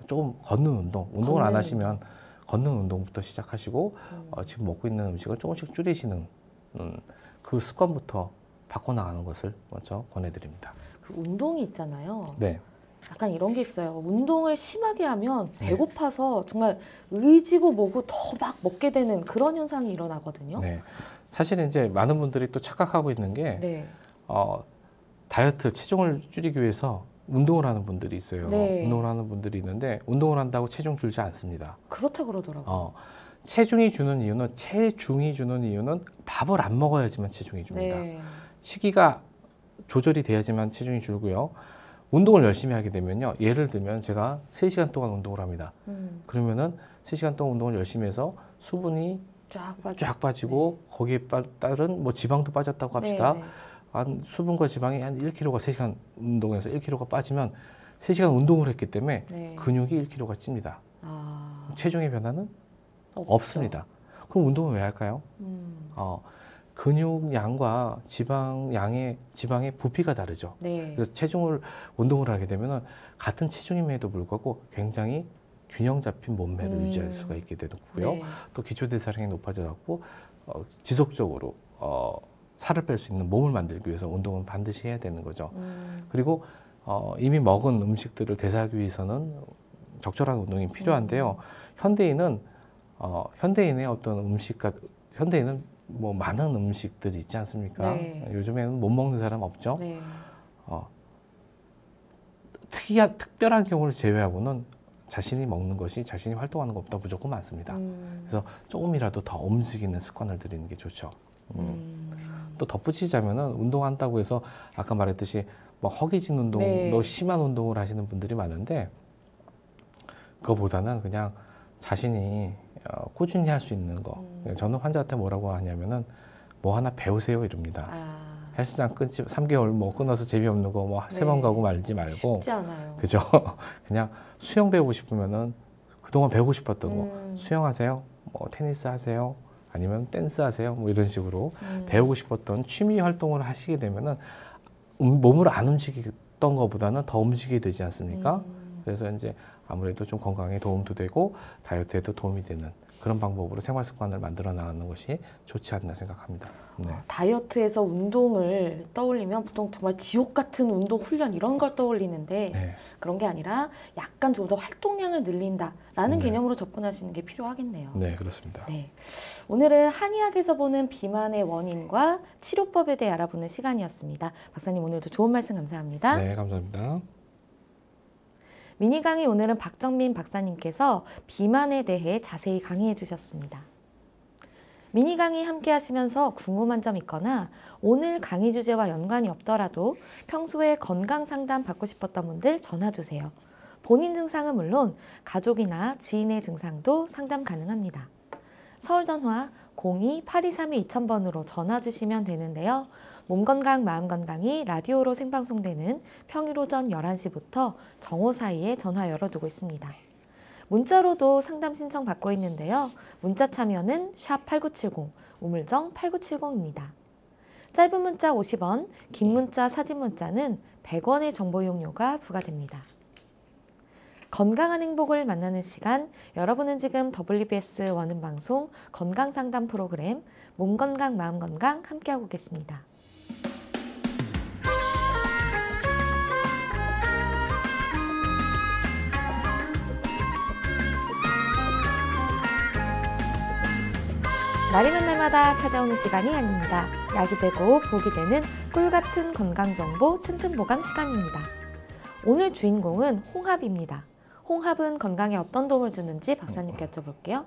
조금 걷는 운동을 안 하시면 걷는 운동부터 시작하시고 지금 먹고 있는 음식을 조금씩 줄이시는 그 습관부터 바꿔나가는 것을 먼저 권해드립니다. 그 운동이 있잖아요. 네. 약간 이런 게 있어요. 운동을 심하게 하면 배고파서 정말 의지고 뭐고 더 막 먹게 되는 그런 현상이 일어나거든요. 네. 사실 이제 많은 분들이 또 착각하고 있는 게 네. 다이어트 체중을 줄이기 위해서 운동을 하는 분들이 있어요. 네. 운동을 하는 분들이 있는데 운동을 한다고 체중 줄지 않습니다. 그렇다 그러더라고요. 체중이 주는 이유는 밥을 안 먹어야지만 체중이 줍니다. 네. 식이가 조절이 돼야지만 체중이 줄고요. 운동을 열심히 하게 되면요. 예를 들면 제가 3시간 동안 운동을 합니다. 그러면은 3시간 동안 운동을 열심히 해서 수분이 쫙 빠지고 네. 거기에 따른 뭐 지방도 빠졌다고 합시다. 네, 네. 한 수분과 지방이 한 1kg가 3시간 운동해서 1kg가 빠지면 3시간 운동을 했기 때문에 네. 근육이 1kg가 찝니다. 아, 체중의 변화는 없죠. 없습니다. 그럼 운동을 왜 할까요? 근육 양과 지방의 부피가 다르죠. 네. 그래서 운동을 하게 되면 같은 체중임에도 불구하고 굉장히 균형 잡힌 몸매를 유지할 수가 있게 되고요. 네. 또 기초대사량이 높아져갖고 지속적으로 살을 뺄 수 있는 몸을 만들기 위해서 운동은 반드시 해야 되는 거죠. 그리고 이미 먹은 음식들을 대사하기 위해서는 적절한 운동이 필요한데요. 현대인의 어떤 현대인은 뭐 많은 음식들이 있지 않습니까? 네. 요즘에는 못 먹는 사람 없죠. 네. 특별한 경우를 제외하고는 자신이 먹는 것이 자신이 활동하는 것보다 무조건 많습니다. 그래서 조금이라도 더 움직이는 습관을 들이는 게 좋죠. 또 덧붙이자면은 운동한다고 해서 아까 말했듯이 막 허기진 운동도 심한 운동을 하시는 분들이 많은데 그거보다는 그냥 자신이 꾸준히 할 수 있는 거. 저는 환자한테 뭐라고 하냐면은 뭐 하나 배우세요 이럽니다. 헬스장 끊지 3개월 뭐 끊어서 재미없는 거 뭐 3번 가고 말지 말고. 쉽지 않아요. 그죠? 그냥 수영 배우고 싶으면은 그동안 배우고 싶었던 거 수영하세요. 뭐 테니스 하세요. 아니면 댄스 하세요. 뭐 이런 식으로 배우고 싶었던 취미 활동을 하시게 되면은 몸을 안 움직였던 것보다는 더 움직이게 되지 않습니까? 그래서 이제 아무래도 좀 건강에 도움도 되고 다이어트에도 도움이 되는 그런 방법으로 생활 습관을 만들어 나가는 것이 좋지 않나 생각합니다. 네. 다이어트에서 운동을 떠올리면 보통 정말 지옥 같은 운동 훈련 이런 걸 떠올리는데 네. 그런 게 아니라 약간 좀 더 활동량을 늘린다라는 개념으로 접근하시는 게 필요하겠네요. 네, 그렇습니다. 네. 오늘은 한의학에서 보는 비만의 원인과 치료법에 대해 알아보는 시간이었습니다. 박사님 오늘도 좋은 말씀 감사합니다. 네, 감사합니다. 미니 강의 오늘은 박정민 박사님께서 비만에 대해 자세히 강의해 주셨습니다. 미니 강의 함께 하시면서 궁금한 점 있거나 오늘 강의 주제와 연관이 없더라도 평소에 건강 상담 받고 싶었던 분들 전화 주세요. 본인 증상은 물론 가족이나 지인의 증상도 상담 가능합니다. 서울 전화 02-8232-2000번으로 전화 주시면 되는데요. 몸건강 마음건강이 라디오로 생방송되는 평일 오전 11시부터 정오 사이에 전화 열어두고 있습니다. 문자로도 상담 신청 받고 있는데요. 문자 참여는 샵8970, 우물정 8970입니다. 짧은 문자 50원, 긴 문자 사진 문자는 100원의 정보 이용료가 부과됩니다. 건강한 행복을 만나는 시간, 여러분은 지금 WBS 원음방송 건강상담 프로그램 몸건강 마음건강 함께하고 계십니다. 날이면 날마다 찾아오는 시간이 아닙니다. 약이 되고 복이 되는 꿀같은 건강정보 튼튼보감 시간입니다. 오늘 주인공은 홍합입니다. 홍합은 건강에 어떤 도움을 주는지 박사님께 여쭤볼게요.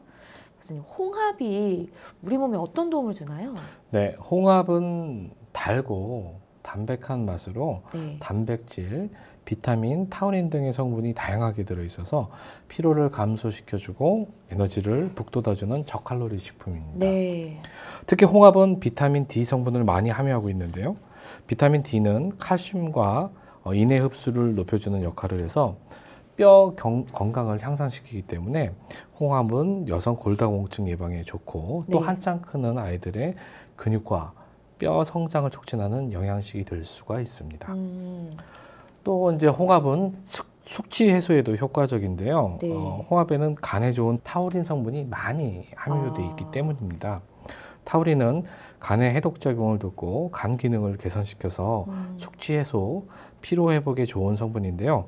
박사님, 홍합이 우리 몸에 어떤 도움을 주나요? 네, 홍합은 달고 담백한 맛으로 네. 단백질, 비타민, 타우린 등의 성분이 다양하게 들어있어서 피로를 감소시켜주고 에너지를 북돋아주는 저칼로리 식품입니다. 네. 특히 홍합은 비타민 D 성분을 많이 함유하고 있는데요. 비타민 D는 칼슘과 인해 흡수를 높여주는 역할을 해서 뼈 건강을 향상시키기 때문에 홍합은 여성 골다공증 예방에 좋고 또 네. 한창 크는 아이들의 근육과 뼈 성장을 촉진하는 영양식이 될 수가 있습니다. 또 이제 홍합은 숙취 해소에도 효과적인데요. 네. 홍합에는 간에 좋은 타우린 성분이 많이 함유되어 있기 때문입니다. 타우린은 간의 해독작용을 돕고 간 기능을 개선시켜서 숙취 해소, 피로 회복에 좋은 성분인데요.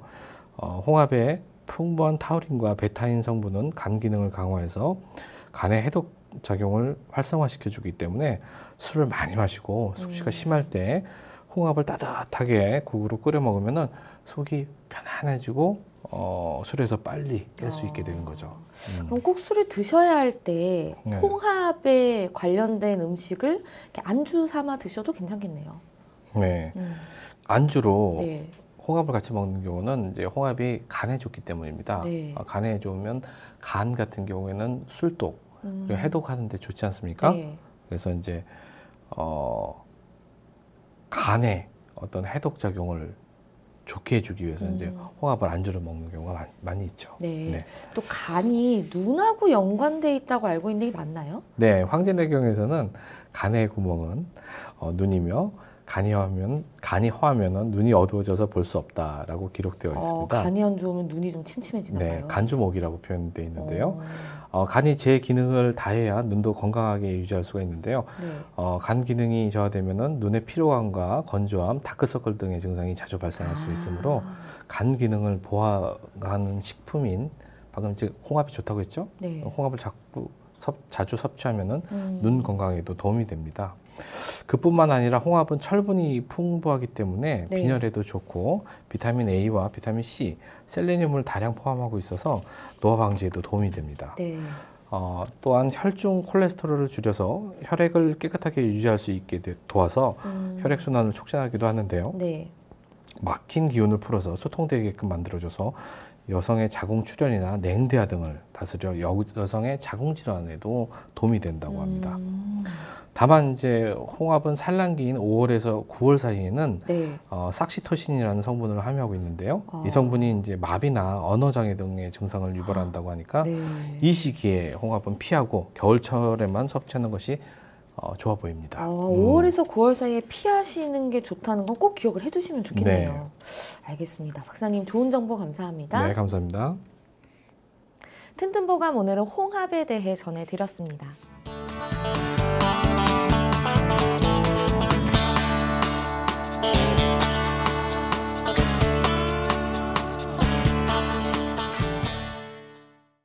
홍합의 풍부한 타우린과 베타인 성분은 간 기능을 강화해서 간의 해독 작용을 활성화시켜주기 때문에 술을 많이 마시고 숙취가 심할 때 홍합을 따뜻하게 국으로 끓여 먹으면 속이 편안해지고 술에서 빨리 깰 수 있게 되는 거죠. 그럼 꼭 술을 드셔야 할 때 네. 홍합에 관련된 음식을 이렇게 안주 삼아 드셔도 괜찮겠네요. 네. 안주로 네. 홍합을 같이 먹는 경우는 이제 홍합이 간에 좋기 때문입니다. 네. 간에 좋으면 간 같은 경우에는 술독 그리고 해독하는 데 좋지 않습니까? 네. 그래서 이제 간에 어떤 해독 작용을 좋게 해주기 위해서 이제 홍합을 안주로 먹는 경우가 많이 있죠. 네. 네. 또 간이 눈하고 연관돼 있다고 알고 있는 게 맞나요? 네, 황제내경에서는 간의 구멍은 눈이며 간이 허하면 눈이 어두워져서 볼 수 없다라고 기록되어 있습니다. 간이 안 좋으면 눈이 좀 침침해지나 봐요. 네, 간주목이라고 표현되어 있는데요. 간이 제 기능을 다해야 눈도 건강하게 유지할 수가 있는데요. 네. 간 기능이 저하되면 눈의 피로감과 건조함, 다크서클 등의 증상이 자주 발생할 수 있으므로 간 기능을 보호하는 식품인 방금 이제 홍합이 좋다고 했죠? 네. 홍합을 자주 섭취하면 눈 건강에도 도움이 됩니다. 그뿐만 아니라 홍합은 철분이 풍부하기 때문에 네. 빈혈에도 좋고 비타민 A와 비타민 C, 셀레늄을 다량 포함하고 있어서 노화 방지에도 도움이 됩니다. 네. 또한 혈중 콜레스테롤을 줄여서 혈액을 깨끗하게 유지할 수 있게 도와서 혈액순환을 촉진하기도 하는데요. 네. 막힌 기운을 풀어서 소통되게끔 만들어줘서 여성의 자궁 출혈이나 냉대화 등을 다스려 여성의 자궁 질환에도 도움이 된다고 합니다. 다만 이제 홍합은 산란기인 5월에서 9월 사이에는 네. 삭시토신이라는 성분을 함유하고 있는데요. 이 성분이 이제 마비나 언어 장애 등의 증상을 유발한다고 하니까 네. 이 시기에 홍합은 피하고 겨울철에만 섭취하는 것이 좋아 보입니다. 5월에서 9월 사이에 피하시는 게 좋다는 건 꼭 기억을 해두시면 좋겠네요. 네. 알겠습니다. 박사님 좋은 정보 감사합니다. 네, 감사합니다. 튼튼보감 오늘은 홍합에 대해 전해드렸습니다.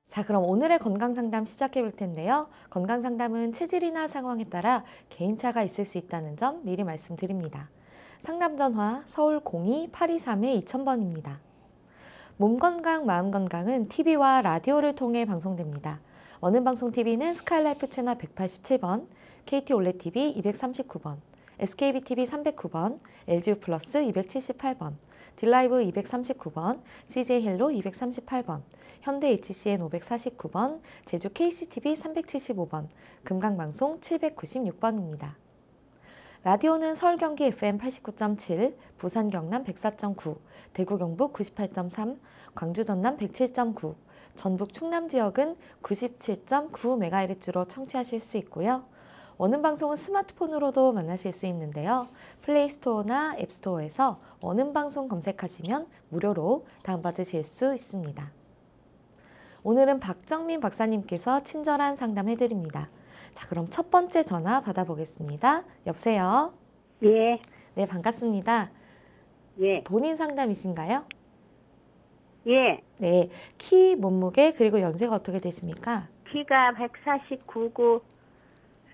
자, 그럼 오늘의 건강상담 시작해 볼 텐데요. 건강상담은 체질이나 상황에 따라 개인차가 있을 수 있다는 점 미리 말씀드립니다. 상담 전화 서울 02-823-2000번입니다. 몸건강, 마음건강은 TV와 라디오를 통해 방송됩니다. 원음방송TV는 스카이라이프 채널 187번, KT올레TV 239번, SKBTV 309번, LGU 플러스 278번, 딜라이브 239번, CJ헬로 238번, 현대 HCN 549번, 제주 KCTV 375번, 금강방송 796번입니다. 라디오는 서울 경기 FM 89.7, 부산 경남 104.9, 대구 경북 98.3, 광주 전남 107.9, 전북 충남 지역은 97.9MHz로 청취하실 수 있고요. 원음방송은 스마트폰으로도 만나실 수 있는데요. 플레이스토어나 앱스토어에서 원음방송 검색하시면 무료로 다운받으실 수 있습니다. 오늘은 박정민 박사님께서 친절한 상담해드립니다. 자, 그럼 첫 번째 전화 받아보겠습니다. 여보세요? 예, 네, 반갑습니다. 예, 본인 상담이신가요? 예. 네, 키, 몸무게, 그리고 연세가 어떻게 되십니까? 키가 149고,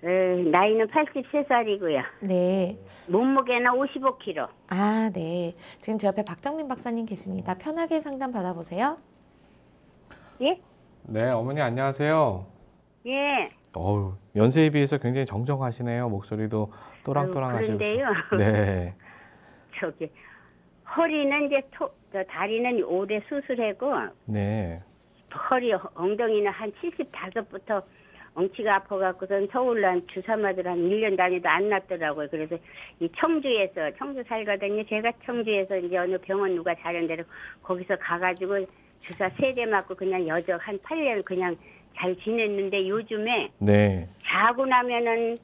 나이는 83살이고요. 네. 몸무게는 55kg. 아, 네. 지금 제 옆에 박정민 박사님 계십니다. 편하게 상담 받아보세요. 예? 네, 어머니 안녕하세요. 예. 연세에 비해서 굉장히 정정하시네요. 목소리도 또랑또랑하시고. 그런데요. 네. 저기, 허리는 이제 다리는 5대 수술하고, 네. 허리, 엉덩이는 한 75부터 엉치가 아파갖고선 서울로 한 주사 맞으러 한 1년 다녀도 안 낫더라고요. 그래서 이 청주 살거든요. 제가 청주에서 이제 어느 병원 누가 자른 데로 거기서 가가지고 주사 3대 맞고 그냥 여적 한 8년 그냥 잘 지냈는데 요즘에 네. 자고 나면은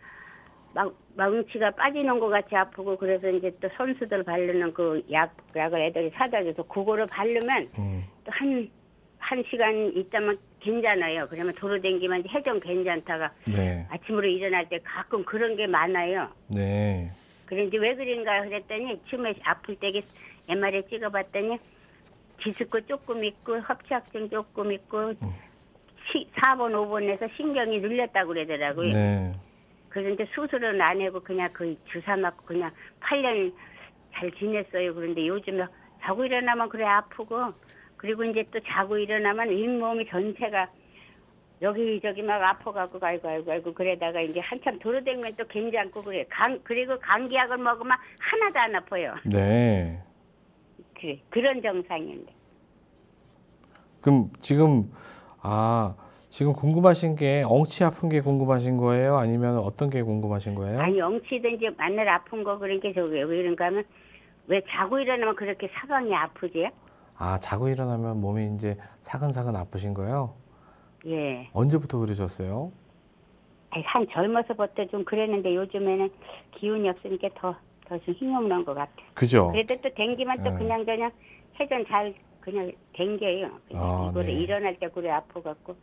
막 엉치가 빠지는 것 같이 아프고 그래서 이제 또 선수들 바르는 그 약을 애들이 사다 줘서 그거를 바르면 또 한 시간 있다면 괜찮아요. 그러면 도로 댕기면 해정 괜찮다가 네. 아침으로 일어날 때 가끔 그런 게 많아요. 네. 그런지 왜 그런가 그랬더니 처음에 아플 때 MRI 찍어봤더니 디스크 조금 있고 협착증 조금 있고 4번, 5번에서 신경이 눌렸다고 그러더라고요. 네. 그런데 수술은 안 하고 그냥 그 주사 맞고 그냥 8년 잘 지냈어요. 그런데 요즘에 자고 일어나면 그래 아프고 그리고 이제 또 자고 일어나면 잇몸이 전체가 여기저기 막 아파갖고 아이고 그러다가 이제 한참 돌아다니면 또 괜찮고 그래. 그리고 감기약을 먹으면 하나도 안 아파요. 네. 그래. 그런 정상인데. 그럼 지금 궁금하신 게 엉치 아픈 게 궁금하신 거예요? 아니면 어떤 게 궁금하신 거예요? 아니 엉치든지 만날 아픈 거 그러니까 저기 왜 그런가 하면 왜 자고 일어나면 그렇게 사방이 아프지? 자고 일어나면 몸이 이제 사근사근 아프신 거예요? 예. 언제부터 그러셨어요? 한 젊어서부터 좀 그랬는데 요즘에는 기운이 없으니까 더 좀 힘없는 것 같아. 그죠? 그래도 또 댕기면 또 네. 그냥 회전 잘 그냥 댕겨요. 그냥 이거를 네. 일어날 때 그래 아파갖고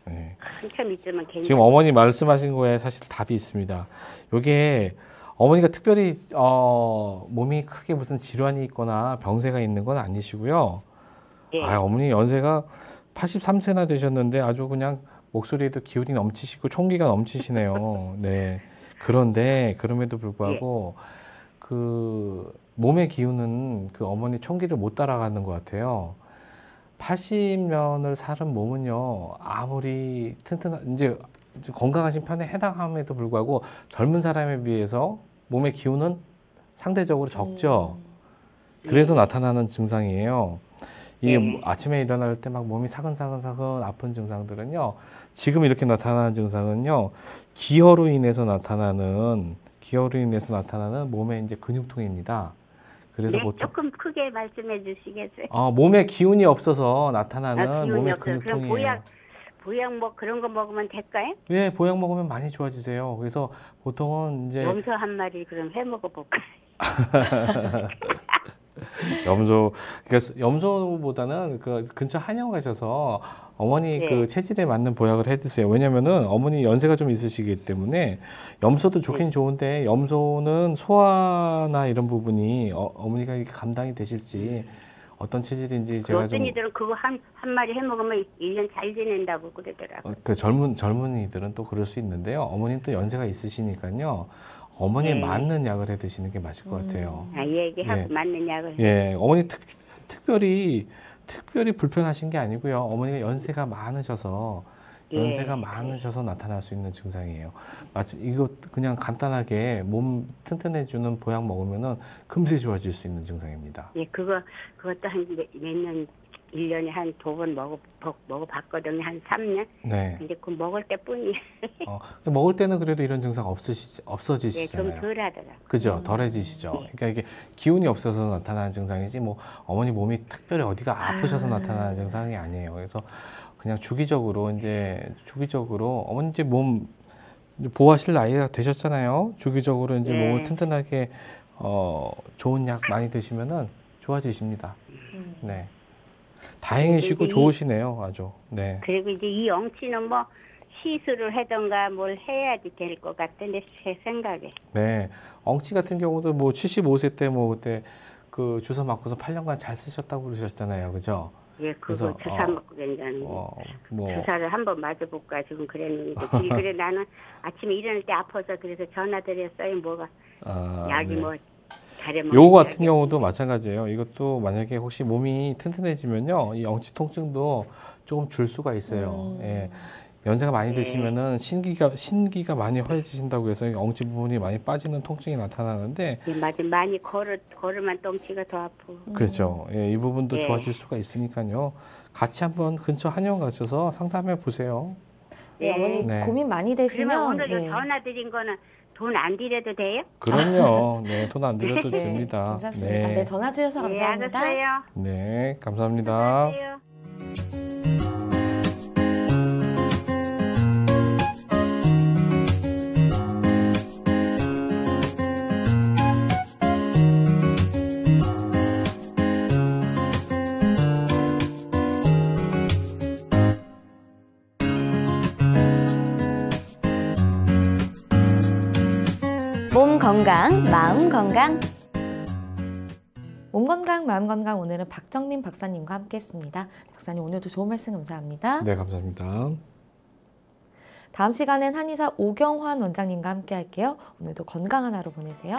네. 한참 있으면 괜찮아. 지금 어머니 말씀하신 거에 사실 답이 있습니다. 요게 어머니가 특별히 몸이 크게 무슨 질환이 있거나 병세가 있는 건 아니시고요. 예. 어머니 연세가 83세나 되셨는데 아주 그냥 목소리에도 기운이 넘치시고 총기가 넘치시네요. 네. 그런데 그럼에도 불구하고 그 몸의 기운은 그 어머니 총기를 못 따라가는 것 같아요. 80년을 살은 몸은요, 아무리 이제 건강하신 편에 해당함에도 불구하고 젊은 사람에 비해서 몸의 기운은 상대적으로 적죠. 그래서 나타나는 증상이에요. 이게 아침에 일어날 때 막 몸이 사근사근 아픈 증상들은요, 지금 이렇게 나타나는 증상은요, 기혈로 인해서 나타나는 몸의 이제 근육통입니다. 그래서 네, 보통 조금 크게 말씀해 주시겠어요? 몸에 기운이 없어서 나타나는 기운이 몸의 없어요. 그럼 근육통이에요. 보약 뭐 그런 거 먹으면 될까요? 예, 보약 먹으면 많이 좋아지세요. 그래서 보통은 이제 염소 한 마리 그럼 해 먹어볼까요? 그러니까 염소보다는 그 근처 한의원 가셔서 어머니 네. 그 체질에 맞는 보약을 해 드세요. 왜냐면은 어머니 연세가 좀 있으시기 때문에 염소도 좋긴 좋은데 염소는 소화나 이런 부분이 어머니가 이렇게 감당이 되실지 어떤 체질인지 제가 좀 어떤 이들은 그거 한 마리 해 먹으면 1년 잘 지낸다고 그러더라고요. 그 젊은이들은 또 그럴 수 있는데요. 어머니는 또 연세가 있으시니까요. 어머니에 네. 맞는 약을 해 드시는 게 맞을 것 같아요. 얘기하고 예. 맞는 약을. 예, 어머니 특별히 불편하신 게 아니고요. 어머니가 연세가 많으셔서 나타날 수 있는 증상이에요. 마치 이거 그냥 간단하게 몸 튼튼해주는 보약 먹으면은 금세 좋아질 수 있는 증상입니다. 예, 그것도 한 몇 년, 1년에 한 2번 먹어봤거든요. 한 3년. 네. 근데 그 먹을 때뿐이에요. 먹을 때는 그래도 이런 증상 예, 없어지시잖아요. 좀 덜 하더라고요. 그죠? 덜해지시죠. 그러니까 이게 기운이 없어서 나타나는 증상이지 뭐 어머니 몸이 특별히 어디가 아프셔서 나타나는 증상이 아니에요. 그래서 그냥 주기적으로 어머니 이제 몸 보호하실 나이가 되셨잖아요. 주기적으로 이제 몸을 튼튼하게 좋은 약 많이 드시면은 좋아지십니다. 네. 다행이시고 좋으시네요. 아주. 네. 그리고 이제 이 엉치는 뭐 시술을 하던가 뭘 해야지 될 것 같은데 제 생각에. 네. 엉치 같은 경우도 뭐 75세 때 뭐 그때 그 주사 맞고서 8년간 잘 쓰셨다고 그러셨잖아요. 그죠? 예, 그거 그래서, 주사 먹고 괜찮은데. 뭐 주사를 한번 맞아볼까 지금 그랬는데 그래 나는 아침에 일어날 때 아파서 그래서 전화드렸어요. 뭐가 약이 네. 뭐 잘해 요거 같은 경우도 마찬가지예요. 이것도 만약에 혹시 몸이 튼튼해지면요, 이 엉치 통증도 조금 줄 수가 있어요. 예. 연세가 많이 드시면은 신기가 많이 허해지신다고 해서 엉치 부분이 많이 빠지는 통증이 나타나는데, 예, 맞아. 많이 걸으면 똥치가 더 아프고. 그렇죠. 예, 이 부분도 예. 좋아질 수가 있으니까요. 같이 한번 근처 한의원 가셔서 상담해 보세요. 네, 어머니 네. 고민 많이 되시면 그러면 오늘 전화 드린 거는 돈 안 드려도 돼요? 그럼요. 네, 돈 안 들여도 네, 됩니다. 괜찮습니다. 네, 전화 주셔서 감사합니다. 네, 알았어요. 네, 감사합니다. 수고하세요. 몸 건강, 마음 건강. 몸 건강, 마음 건강 오늘은 박정민 박사님과 함께했습니다. 박사님 오늘도 좋은 말씀 감사합니다. 네, 감사합니다. 다음 시간엔 한의사 오경환 원장님과 함께할게요. 오늘도 건강한 하루 보내세요.